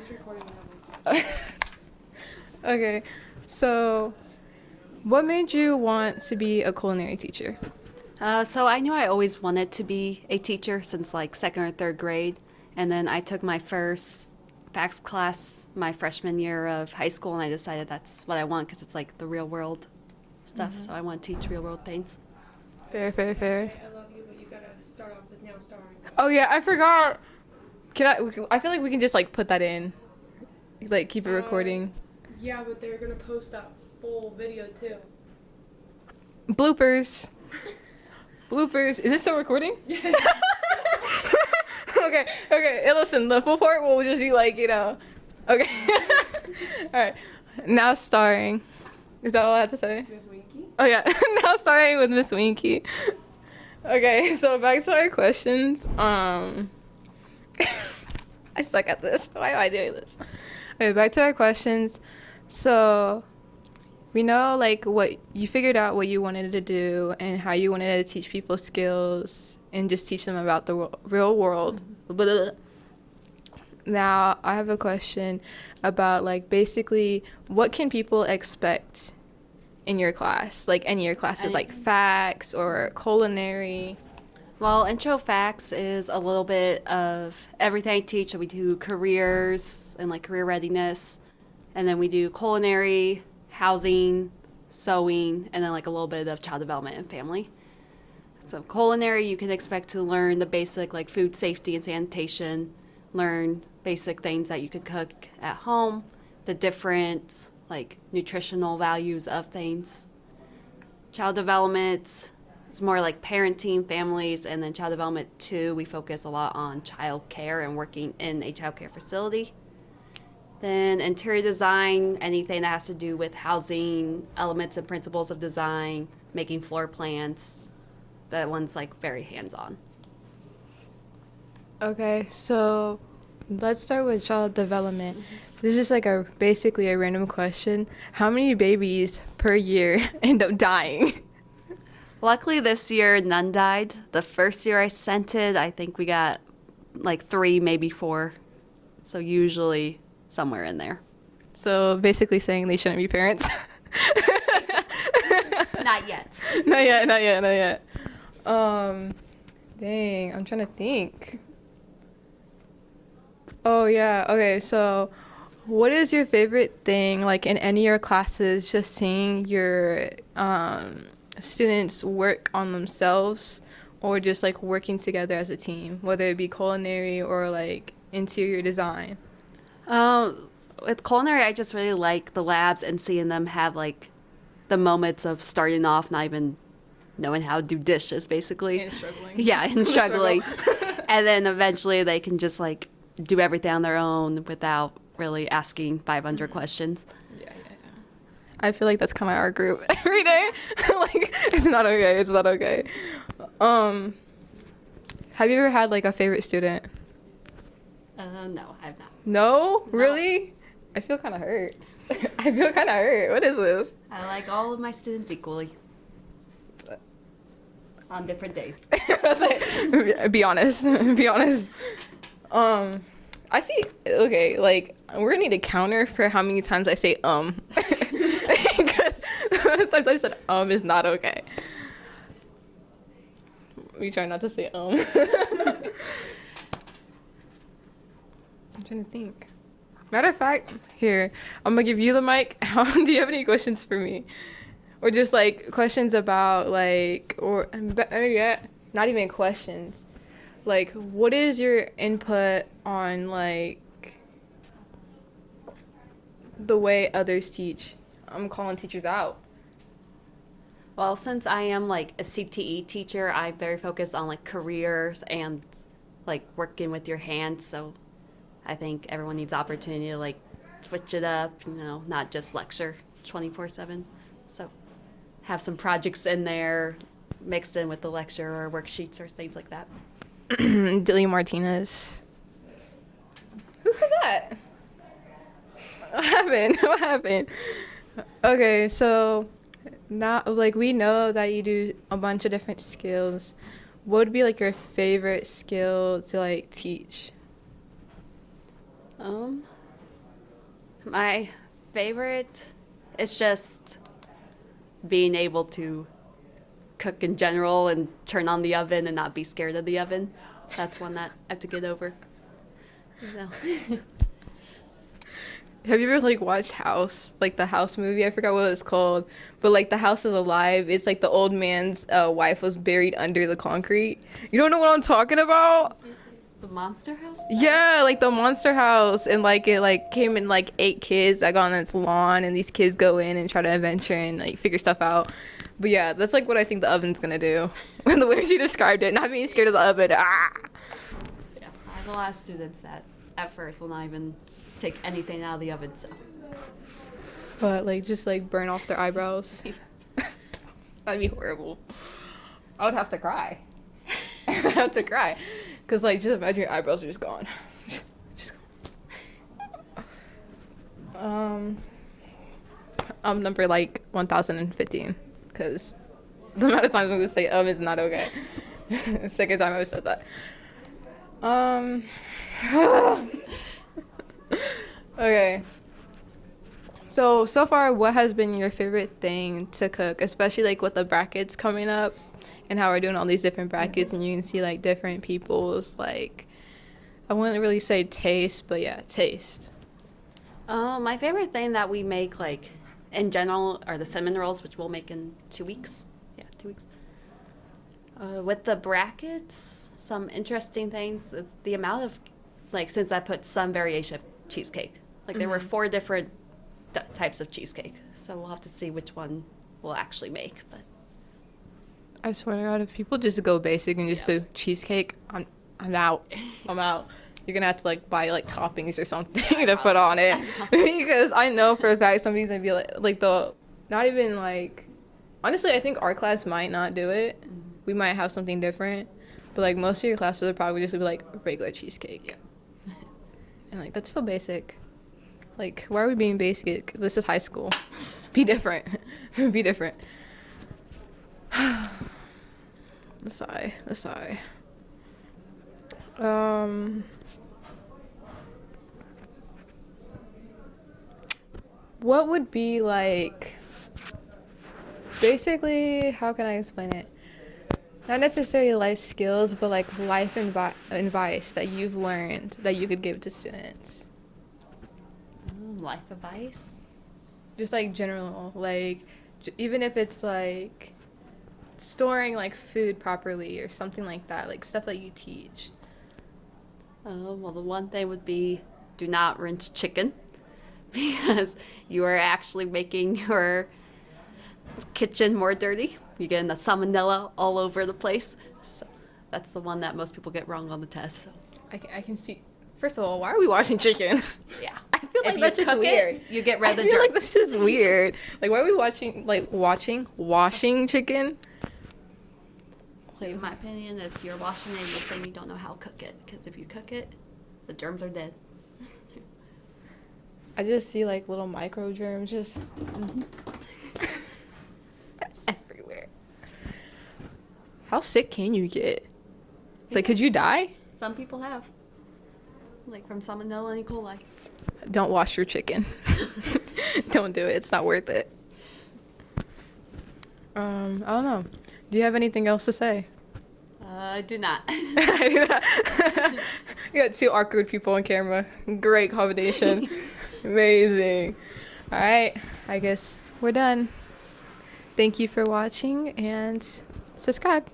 It's recording now. Okay, so what made you want to be a culinary teacher? So I knew I always wanted to be a teacher since like second or third grade. And then I took my first FACS class my freshman year of high school, and I decided that's what I want because it's like the real world stuff. So I want to teach real world things. Fair. I love you, but you gotta start off with now starring. Oh yeah, I forgot. I feel like we can just like put that in, like keep it recording. Yeah, but they're gonna post that full video too. Bloopers. Is it still recording? Yeah. Okay. Hey, listen, the full part will just be like, okay. All right. Now starring. Is that all I have to say? Miss Wienke? Oh yeah. Now starring with Miss Wienke. Okay, so back to our questions. I suck at this. Why am I doing this? Okay, back to our questions. So we know like what you figured out what you wanted to do and how you wanted to teach people skills and just teach them about the real world. Now I have a question about like basically what can people expect in your class, like any of your classes, like FACS or culinary? Well, intro FACS is a little bit of everything I teach. So we do careers and like career readiness, and then we do culinary, housing, sewing, and then like a little bit of child development and family. So culinary, you can expect to learn the basic like food safety and sanitation, learn basic things that you can cook at home, the different like nutritional values of things. Child development is more like parenting, families, and then child development 2, we focus a lot on child care and working in a child care facility. Then interior design, anything that has to do with housing, elements and principles of design, making floor plans. That one's like very hands-on. Okay, so let's start with child development. This is just like basically a random question. How many babies per year end up dying? Luckily this year none died. The first year I sent it, I think we got like 3, maybe 4. So usually somewhere in there. So basically saying they shouldn't be parents. Not yet. Not yet. Dang, I'm trying to think. Oh yeah, okay, so what is your favorite thing, like in any of your classes, just seeing your students work on themselves or just like working together as a team, whether it be culinary or like interior design? With culinary, I just really like the labs and seeing them have like the moments of starting off not even knowing how to do dishes, basically. And struggling. Yeah, and struggling. And then eventually they can just like do everything on their own without really asking 500 questions. Yeah. I feel like that's kind of our group every day. Like, it's not okay. Have you ever had like a favorite student? No, I have not. No? Really? I feel kind of hurt. What is this? I like all of my students equally. On different days. Be honest. I see. Okay, like we're gonna need a counter for how many times I say because the times I said is not okay. We try not to say I'm trying to think. Matter of fact, here I'm gonna give you the mic. Do you have any questions for me, or just like questions about like, or better yet, not even questions. Like, what is your input on, like, the way others teach? I'm calling teachers out. Well, since I am like a CTE teacher, I'm very focused on like careers and like working with your hands. So I think everyone needs opportunity to like switch it up, not just lecture 24/7. So have some projects in there mixed in with the lecture or worksheets or things like that. Dilly Martinez. Who said that? What happened? Okay, so now, like, we know that you do a bunch of different skills. What would be, like, your favorite skill to, like, teach? My favorite is just being able to cook in general and turn on the oven and not be scared of the oven. That's one that I have to get over. So. Have you ever like watched House, like the House movie? I forgot what it's called, but like the house is alive. It's like the old man's wife was buried under the concrete. You don't know what I'm talking about? The monster house? Yeah, like the monster house, and like it like came in like 8 kids that got on its lawn, and these kids go in and try to adventure and like figure stuff out. But yeah, that's like what I think the oven's gonna do. The way she described it, not being scared of the oven. Ah. Yeah, I have a lot of students that at first will not even take anything out of the oven, so. But like just like burn off their eyebrows. That'd be horrible. I would have to cry. I would have to cry. Cause like just imagine your eyebrows are just gone. Just gone. I'm number like 1015. Cause the amount of times I'm gonna say is not okay. Second time I ever said that. Okay. So far, what has been your favorite thing to cook, especially like with the brackets coming up and how we're doing all these different brackets and you can see like different people's like, I wouldn't really say taste, but yeah, taste. My favorite thing that we make, like, in general, are the cinnamon rolls, which we'll make in 2 weeks. Yeah, 2 weeks. With the brackets, some interesting things is the amount of, like, since I put some variation of cheesecake. Like, there were 4 different types of cheesecake. So we'll have to see which one we'll actually make. But I swear to God, if people just go basic and just do cheesecake, I'm out. I'm out. You're gonna have to like buy like toppings or something to put on it. Because I know for a fact somebody's gonna be like the, not even like, honestly, I think our class might not do it. We might have something different. But like most of your classes are probably just gonna be like regular cheesecake. And like that's so basic. Like, why are we being basic? This is high school. Be different. Be different. The sigh. What would be like, basically, how can I explain it? Not necessarily life skills, but like life advice that you've learned that you could give to students. life advice? Just like general, like even if it's like storing like food properly or something like that, like stuff that you teach. Well, the one thing would be do not rinse chicken because you are actually making your kitchen more dirty. You're getting the salmonella all over the place. So that's the one that most people get wrong on the test. So. I can see. First of all, why are we washing chicken? Yeah. I feel like if that's you just cook weird. It, you get rid of the I feel dirt. like that's just weird. Like, why are we washing chicken? So in my opinion, if you're washing it, you're saying you don't know how to cook it. Because if you cook it, the germs are dead. I just see like little micro germs just everywhere. How sick can you get? Like, could you die? Some people have. Like from salmonella and E. coli. Don't wash your chicken. Don't do it. It's not worth it. I don't know. Do you have anything else to say? I do not. You got 2 awkward people on camera. Great combination. Amazing. All right. I guess we're done. Thank you for watching and subscribe.